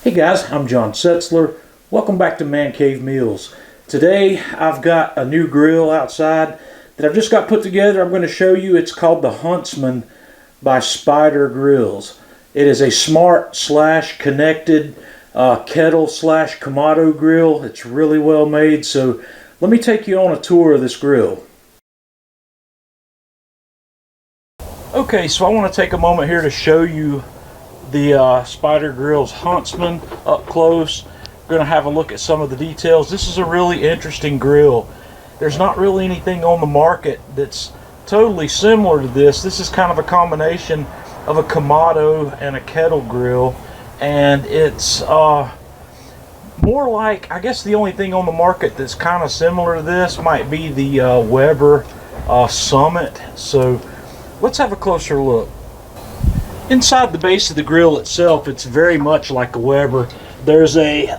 Hey guys, I'm John Setzler. Welcome back to Man Cave Meals. Today I've got a new grill outside that I've just got put together. I'm going to show you. It's called the Huntsman by Spider Grills. It is a smart / connected Kettle / Kamado grill. It's really well made, so let me take you on a tour of this grill. Okay, so I want to take a moment here to show you the Spider Grills Huntsman up close. We're going to have a look at some of the details. This is a really interesting grill. There's not really anything on the market that's totally similar to this. This is kind of a combination of a Kamado and a Kettle grill, and it's more like, I guess the only thing on the market that's kind of similar to this might be the Weber Summit. So let's have a closer look. Inside the base of the grill itself, it's very much like a Weber. There's a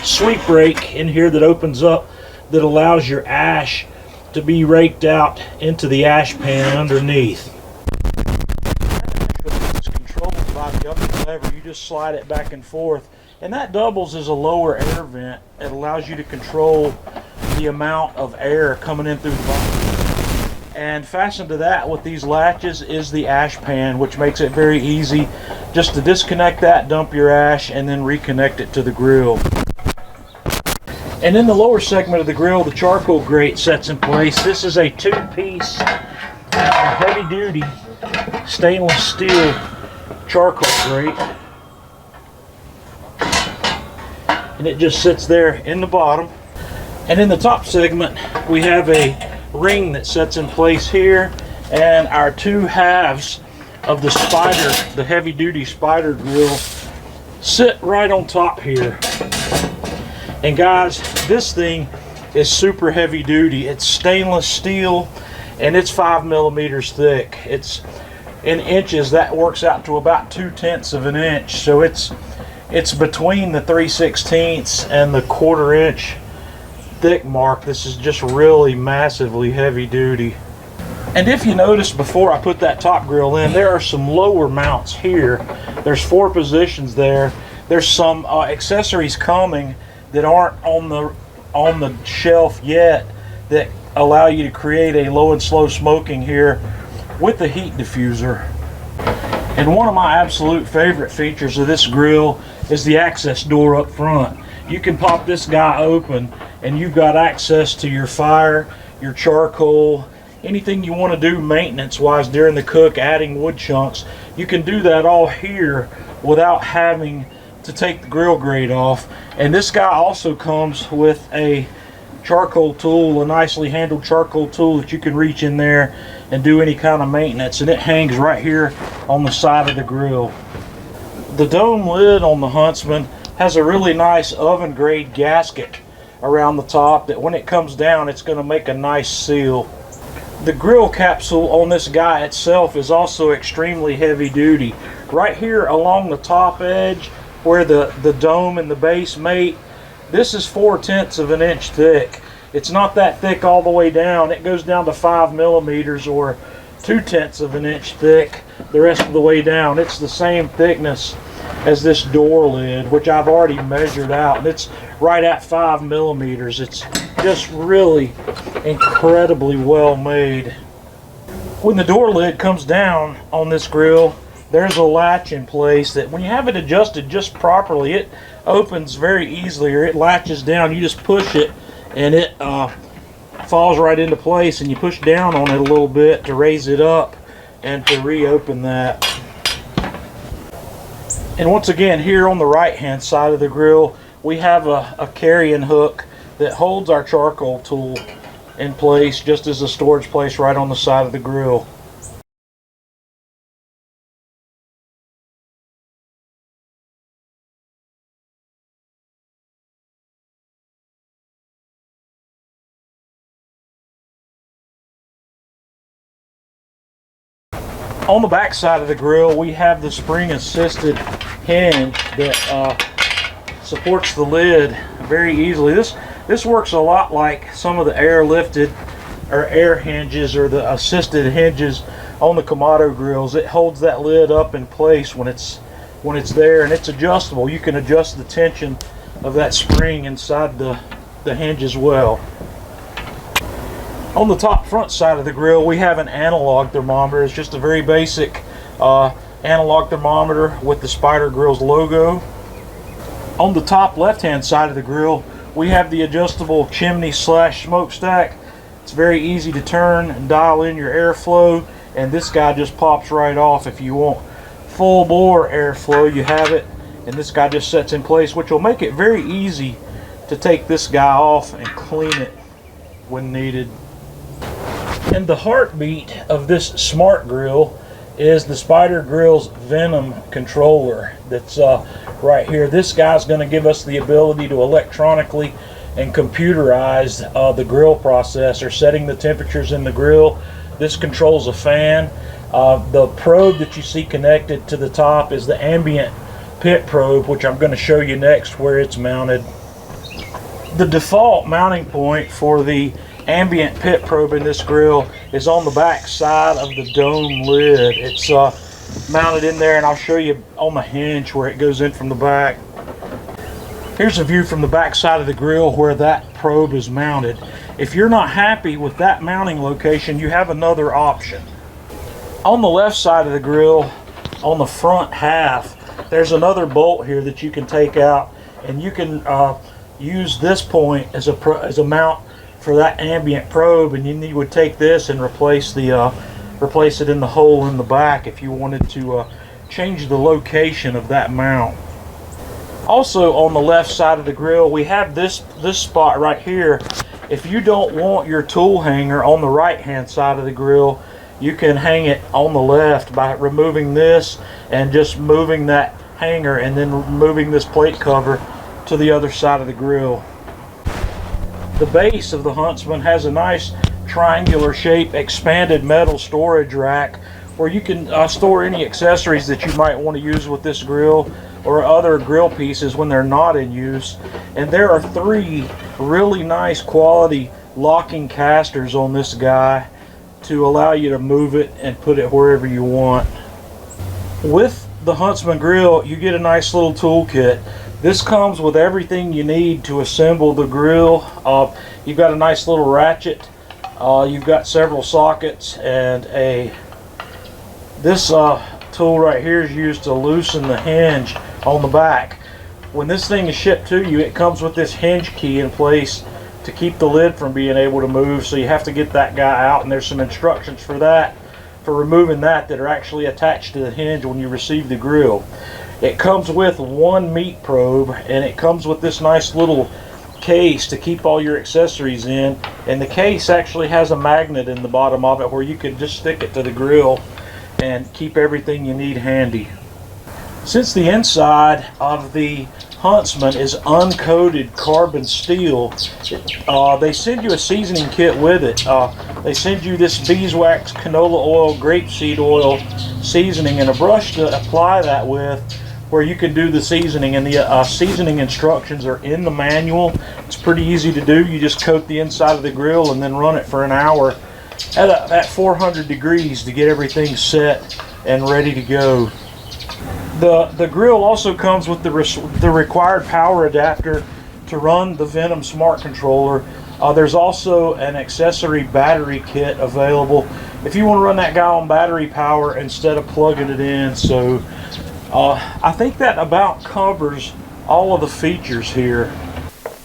sweep rake in here that opens up that allows your ash to be raked out into the ash pan underneath. It's controlled by the upper lever. You just slide it back and forth, and that doubles as a lower air vent. It allows you to control the amount of air coming in through the bottom. And fastened to that with these latches is the ash pan, which makes it very easy just to disconnect that, dump your ash, and then reconnect it to the grill. And in the lower segment of the grill, the charcoal grate sets in place. This is a two-piece heavy-duty stainless steel charcoal grate, and it just sits there in the bottom. And in the top segment, we have a ring that sets in place here, and our two halves of the Spider, the heavy-duty Spider grill, sit right on top here. And guys, this thing is super heavy duty. It's stainless steel, and it's 5 millimeters thick. It's in inches, that works out to about 2/10 of an inch. So it's between the 3/16 and the 1/4 inch thick mark. This is just really massively heavy duty. And if you notice, before I put that top grill in, there are some lower mounts here. There's 4 positions there. There's some accessories coming that aren't on the shelf yet that allow you to create a low and slow smoking here with the heat diffuser. And one of my absolute favorite features of this grill is the access door up front. You can pop this guy open and you've got access to your fire, your charcoal, anything you want to do maintenance wise during the cook, adding wood chunks. You can do that all here without having to take the grill grate off. And this guy also comes with a charcoal tool, a nicely handled charcoal tool that you can reach in there and do any kind of maintenance, and it hangs right here on the side of the grill. The dome lid on the Huntsman has a really nice oven grade gasket around the top that when it comes down, it's going to make a nice seal. The grill capsule on this guy itself is also extremely heavy duty. Right here along the top edge where the dome and the base mate, this is 4/10 of an inch thick. It's not that thick all the way down. It goes down to 5 millimeters or 2/10 of an inch thick the rest of the way down. It's the same thickness as this door lid, which I've already measured out, and it's right at 5 millimeters. It's just really incredibly well made. When the door lid comes down on this grill, there's a latch in place that when you have it adjusted just properly, it opens very easily, or it latches down. You just push it and it falls right into place, and you push down on it a little bit to raise it up and to reopen that. And once again, here on the right hand side of the grill, we have a carrying hook that holds our charcoal tool in place, just as a storage place right on the side of the grill. On the back side of the grill, we have the spring assisted hinge that supports the lid very easily. This works a lot like some of the air lifted or air hinges or the assisted hinges on the Kamado grills. It holds that lid up in place when it's when it's there, and it's adjustable. You can adjust the tension of that spring inside the hinge as well. On the top front side of the grill, we have an analog thermometer. It's just a very basic analog thermometer with the Spider Grill's logo. On the top left hand side of the grill, we have the adjustable chimney slash smokestack. It's very easy to turn and dial in your airflow, and this guy just pops right off. If you want full bore airflow, you have it, and this guy just sets in place, which will make it very easy to take this guy off and clean it when needed. And the heartbeat of this smart grill is the Spider Grill's Venom controller that's right here. This guy's going to give us the ability to electronically and computerize the grill processor, setting the temperatures in the grill. This controls a fan. The probe that you see connected to the top is the ambient pit probe, which I'm going to show you next where it's mounted. The default mounting point for the ambient pit probe in this grill is on the back side of the dome lid. It's mounted in there, and I'll show you on the hinge where it goes in from the back. Here's a view from the back side of the grill where that probe is mounted. If you're not happy with that mounting location, you have another option. On the left side of the grill, on the front half, there's another bolt here that you can take out, and you can use this point as a mount for that ambient probe, and you would take this and replace it in the hole in the back if you wanted to change the location of that mount. Also on the left side of the grill, we have this spot right here. If you don't want your tool hanger on the right hand side of the grill, you can hang it on the left by removing this and just moving that hanger, and then moving this plate cover to the other side of the grill. The base of the Huntsman has a nice triangular shape expanded metal storage rack where you can store any accessories that you might want to use with this grill or other grill pieces when they're not in use. And there are 3 really nice quality locking casters on this guy to allow you to move it and put it wherever you want. With the Huntsman grill, you get a nice little toolkit. This comes with everything you need to assemble the grill. You've got a nice little ratchet. You've got several sockets, and this tool right here is used to loosen the hinge on the back. When this thing is shipped to you, it comes with this hinge key in place to keep the lid from being able to move, so you have to get that guy out, and there's some instructions for that, for removing that are actually attached to the hinge when you receive the grill. It comes with 1 meat probe, and it comes with this nice little case to keep all your accessories in, and the case actually has a magnet in the bottom of it where you can just stick it to the grill and keep everything you need handy. Since the inside of the Huntsman is uncoated carbon steel, they send you a seasoning kit with it. They send you this beeswax, canola oil, grapeseed oil seasoning, and a brush to apply that with, where you can do the seasoning. And the seasoning instructions are in the manual. It's pretty easy to do. You just coat the inside of the grill and then run it for an hour at 400 degrees to get everything set and ready to go. The grill also comes with the required power adapter to run the Venom smart controller. There's also an accessory battery kit available if you want to run that guy on battery power instead of plugging it in. So I think that about covers all of the features here.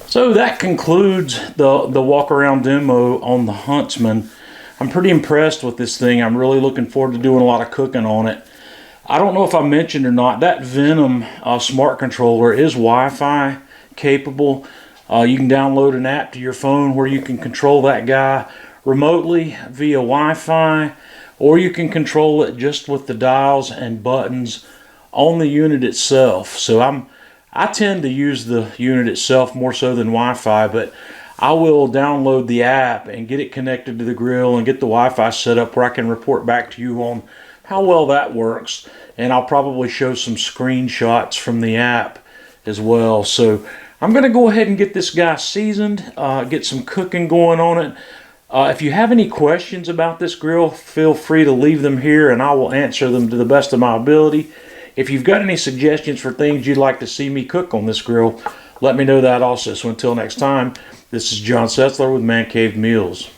So that concludes the walk around demo on the Huntsman. I'm pretty impressed with this thing. I'm really looking forward to doing a lot of cooking on it. I don't know if I mentioned or not, that Venom smart controller is Wi-Fi capable. You can download an app to your phone where you can control that guy remotely via Wi-Fi, or you can control it just with the dials and buttons on the unit itself. So I tend to use the unit itself more so than Wi-Fi, but I will download the app and get it connected to the grill and get the Wi-Fi set up where I can report back to you on how well that works, and I'll probably show some screenshots from the app as well. So I'm going to go ahead and get this guy seasoned, get some cooking going on it. If you have any questions about this grill, feel free to leave them here and I will answer them to the best of my ability. If you've got any suggestions for things you'd like to see me cook on this grill, let me know that also. So until next time, this is John Setzler with Man Cave Meals.